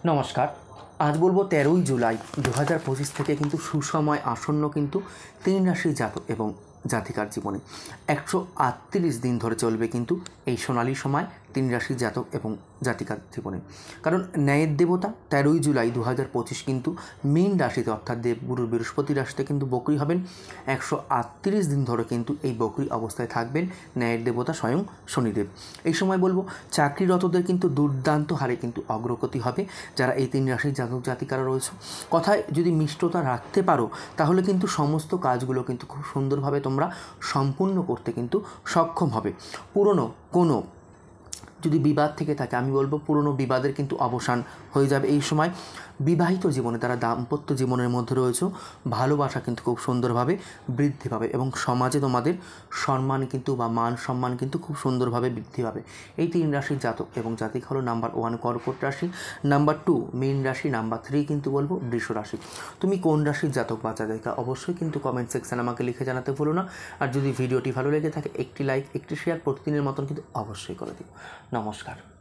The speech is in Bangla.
নমস্কার। আজ বলবো 13ই জুলাই 2025 থেকে কিন্তু সুসময় আসন্ন কিন্তু 3 রাশির জাতক এবং জাতিকার জীবনে 138 দিন ধরে চলবে কিন্তু এই সোনালী সময় 3 রাশির জাতক এবং জাতিকার জীবনে। কারণ ন্যায়ের দেবতা 13ই জুলাই 2025 কিন্তু মীন রাশিতে অর্থাৎ দেবগুরু বৃহস্পতি রাশিতে কিন্তু বকরি হবেন। 138 দিন ধরে কিন্তু এই বকরি অবস্থায় থাকবেন ন্যায়ের দেবতা স্বয়ং শনিদেব। এই সময় বলবো চাকরিরতদের কিন্তু দুর্দান্ত হারে কিন্তু অগ্রগতি হবে। যারা এই 3 রাশির জাতক জাতিকারা রয়েছে, কথায় যদি মিষ্টতা রাখতে পারো তাহলে কিন্তু সমস্ত কাজগুলো কিন্তু খুব সুন্দরভাবে তোমরা সম্পূর্ণ করতে কিন্তু সক্ষম হবে। পুরনো কোনো যদি বিবাদ থেকে থাকে, আমি বলবো পুরনো বিবাদের কিন্তু অবসান হয়ে যাবে এই সময়। বিবাহিত জীবনে তারা দাম্পত্য জীবনের মধ্যে রয়েছে, ভালোবাসা কিন্তু খুব সুন্দরভাবে বৃদ্ধি পাবে এবং সমাজে তোমাদের সম্মান কিন্তু বা মান সম্মান কিন্তু খুব সুন্দরভাবে বৃদ্ধি পাবে। এই 3 রাশির জাতক এবং জাতিক হলো নাম্বার 1 কর্কট রাশি, নাম্বার 2 মীন রাশি, নাম্বার 3 কিন্তু বলবো বৃষ রাশি। তুমি কোন রাশির জাতক বা জাতিকা অবশ্যই কিন্তু কমেন্ট সেকশানে আমাকে লিখে জানাতে ভুলো না। আর যদি ভিডিওটি ভালো লেগে থাকে একটি লাইক একটি শেয়ার প্রতিদিনের মতন কিন্তু অবশ্যই করে দিও। নমস্কার।